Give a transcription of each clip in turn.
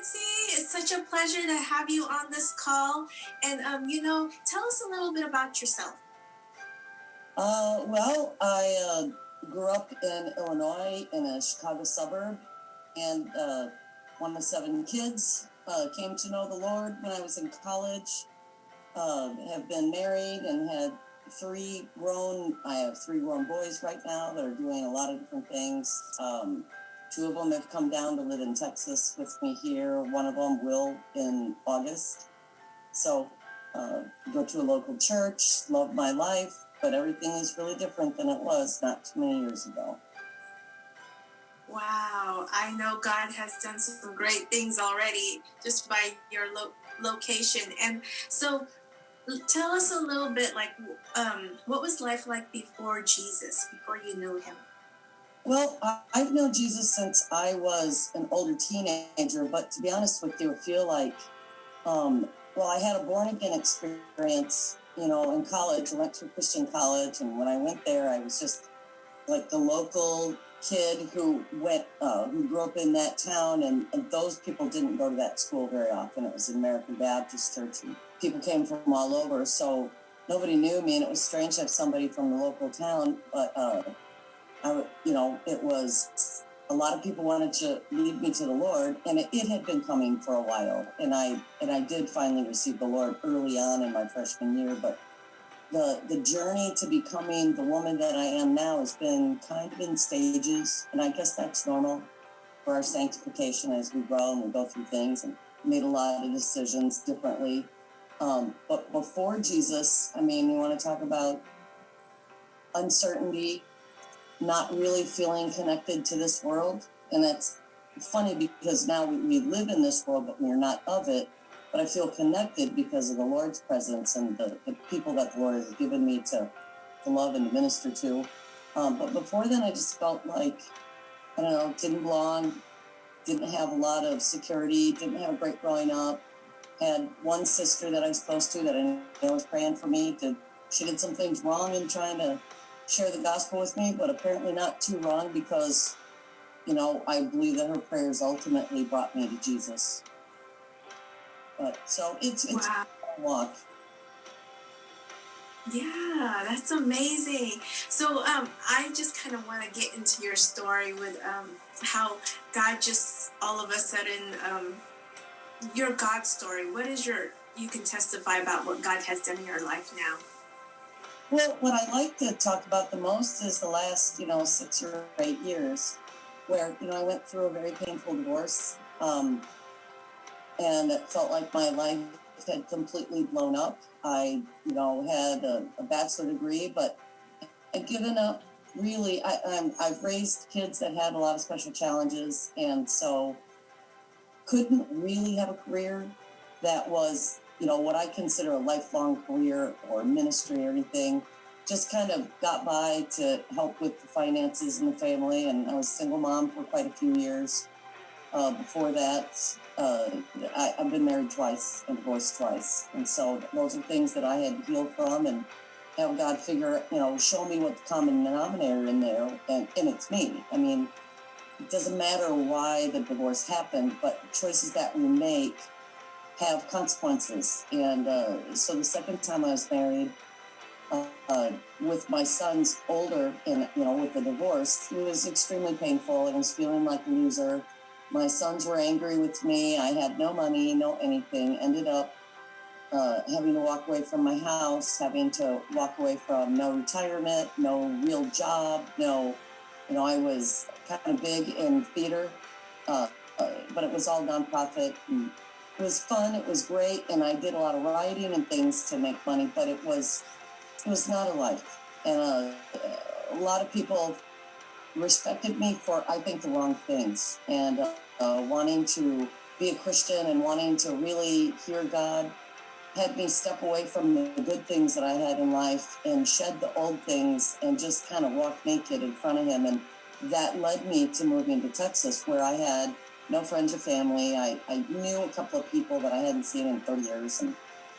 Betsy. It's such a pleasure to have you on this call. And, tell us a little bit about yourself. I grew up in Illinois in a Chicago suburb, and one of 7 kids. Came to know the Lord when I was in college. Have been married and had I have 3 grown boys right now that are doing a lot of different things. 2 of them have come down to live in Texas with me here. One of them will in August. So go to a local church, love my life, but everything is really different than it was not too many years ago. Wow, I know God has done some great things already just by your location. And so tell us a little bit what was life like before Jesus, before you knew him? Well, I've known Jesus since I was an older teenager, but to be honest with you, I feel like, I had a born again experience, in college. I went to a Christian college, and when I went there, I was just like the local kid who grew up in that town, and those people didn't go to that school very often. It was an American Baptist church, and people came from all over, so nobody knew me, and it was strange to have somebody from the local town, but it was a lot of people wanted to lead me to the Lord, and it had been coming for a while, and I did finally receive the Lord early on in my freshman year, but the journey to becoming the woman that I am now has been kind of in stages, and I guess that's normal for our sanctification as we grow and we go through things, and made a lot of decisions differently. But before Jesus, you want to talk about uncertainty, not really feeling connected to this world. And that's funny because now we live in this world, but we're not of it. But I feel connected because of the Lord's presence and the people that the Lord has given me to love and to minister to. But before then, I just felt like, I don't know, didn't belong, didn't have a lot of security, didn't have a great growing up. Had one sister that I was close to that I know was praying for me. She did some things wrong in trying to share the gospel with me, but apparently not too wrong because, I believe that her prayers ultimately brought me to Jesus. But so it's Wow. a walk. Yeah, that's amazing. So I just kind of want to get into your story with how God just all of a sudden, your God story. What is you can testify about what God has done in your life now? Well, what I like to talk about the most is the last, 6 or 8 years where, I went through a very painful divorce. And it felt like my life had completely blown up. I, had a bachelor degree, but I'd given up. Really, I've raised kids that had a lot of special challenges, and so couldn't really have a career that was, what I consider a lifelong career or ministry or anything. Just kind of got by to help with the finances in the family, and I was a single mom for quite a few years. Before that, I've been married twice and divorced twice. And so those are things that I had to heal from and have God show me what the common denominator in there, and it's me. It doesn't matter why the divorce happened, but choices that we make have consequences. And so the second time I was married, with my sons older and, with the divorce, it was extremely painful. I was feeling like a loser. My sons were angry with me. I had no money, no anything. Ended up having to walk away from my house, having to walk away from no retirement, no real job, I was kind of big in theater, but it was all nonprofit. And it was fun. It was great. And I did a lot of writing and things to make money, but it was not a life. And a lot of people respected me for, I think, the wrong things, and wanting to be a Christian and wanting to really hear God had me step away from the good things that I had in life and shed the old things and just kind of walk naked in front of him. And that led me to moving to Texas, where I had no friends or family. I knew a couple of people that I hadn't seen in 30 years.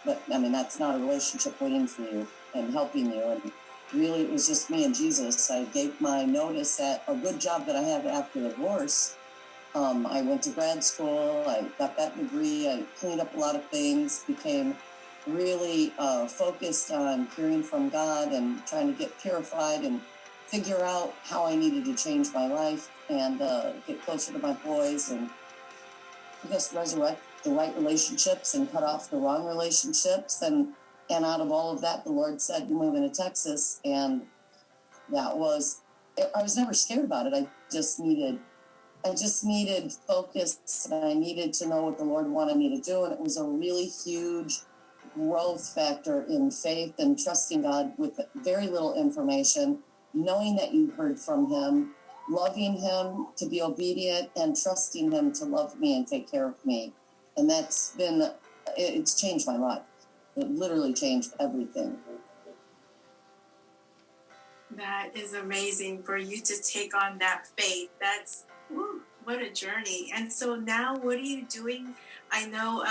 But that's not a relationship waiting for you and helping you. And really, it was just me and Jesus. I gave my notice at a good job that I had after the divorce, I went to grad school. I got that degree. I cleaned up a lot of things, became really focused on hearing from God and trying to get purified and figure out how I needed to change my life and get closer to my boys and I guess resurrect the right relationships and cut off the wrong relationships. And out of all of that, the Lord said, "You're moving to Texas," and that was. I was never scared about it. I just needed focus and I needed to know what the Lord wanted me to do. And it was a really huge growth factor in faith and trusting God with very little information, knowing that you heard from Him, loving Him to be obedient, and trusting Him to love me and take care of me. And it's changed my life. It literally changed everything. That is amazing for you to take on that faith. That's whew, what a journey. And so now, what are you doing? I know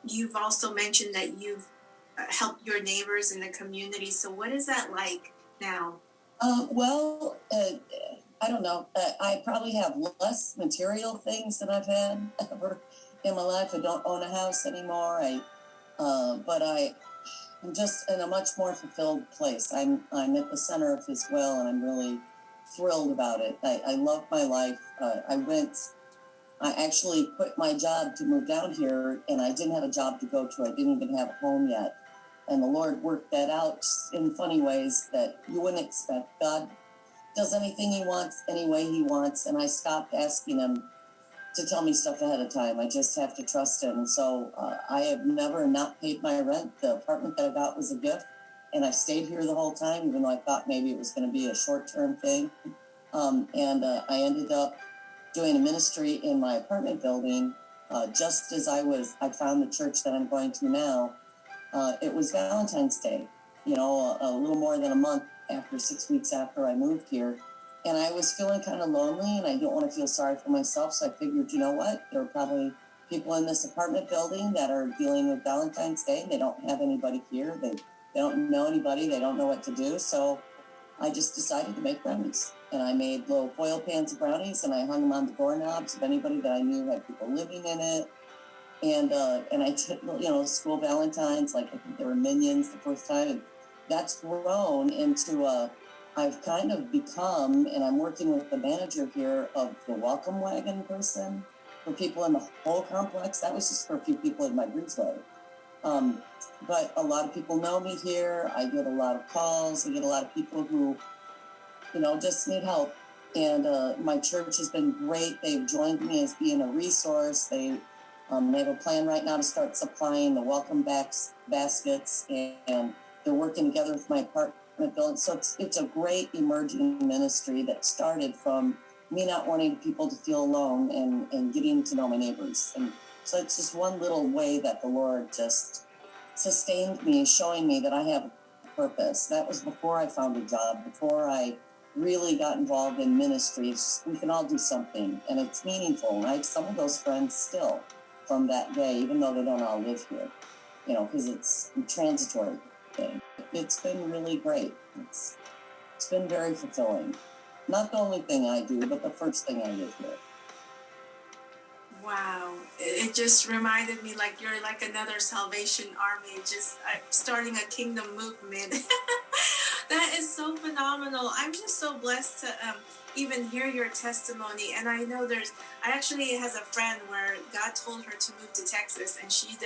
you've also mentioned that you've helped your neighbors in the community. So, what is that like now? Well, I don't know. I probably have less material things than I've had ever in my life. I don't own a house anymore. I'm just in a much more fulfilled place. I'm at the center of His will, and I'm really thrilled about it. I love my life. I actually quit my job to move down here, and I didn't have a job to go to. I didn't even have a home yet. And the Lord worked that out in funny ways that you wouldn't expect. God does anything He wants, any way He wants, and I stopped asking Him to tell me stuff ahead of time. I just have to trust Him. So I have never not paid my rent. The apartment that I got was a gift, and I stayed here the whole time, even though I thought maybe it was going to be a short-term thing. I ended up doing a ministry in my apartment building just as I found the church that I'm going to now. It was Valentine's Day, a little more than a month after 6 weeks after I moved here. And I was feeling kind of lonely and I didn't want to feel sorry for myself. So I figured, you know what? There are probably people in this apartment building that are dealing with Valentine's Day and they don't have anybody here. They don't know anybody. They don't know what to do. So I just decided to make brownies. And I made little foil pans of brownies and I hung them on the doorknobs of anybody that I knew had people living in it. And I did, school Valentines, like I think there were Minions the first time. And that's grown into I've kind of become, and I'm working with the manager here of the welcome wagon person for people in the whole complex. That was just for a few people in my breezeway. But a lot of people know me here. I get a lot of calls. I get a lot of people who, just need help. And my church has been great. They've joined me as being a resource. They have a plan right now to start supplying the welcome baskets, and they're working together with my apartment building. So it's a great emerging ministry that started from me not wanting people to feel alone and getting to know my neighbors. And so it's just one little way that the Lord just sustained me, showing me that I have a purpose. That was before I found a job, before I really got involved in ministries. We can all do something, and it's meaningful. And I have some of those friends still from that day, even though they don't all live here, because it's a transitory thing. It's been really great. It's been very fulfilling. Not the only thing I do, but the first thing I did here. Wow. It just reminded me like you're like another Salvation Army, just starting a kingdom movement. That is so phenomenal. I'm just so blessed to even hear your testimony. And I know I actually has a friend where God told her to move to Texas, and she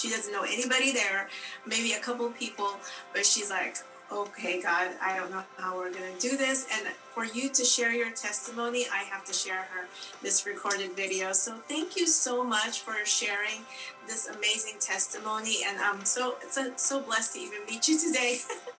doesn't know anybody there, maybe a couple people, but she's like, okay, God, I don't know how we're going to do this. And for you to share your testimony, I have to share this recorded video. So thank you so much for sharing this amazing testimony. And I'm so blessed to even meet you today.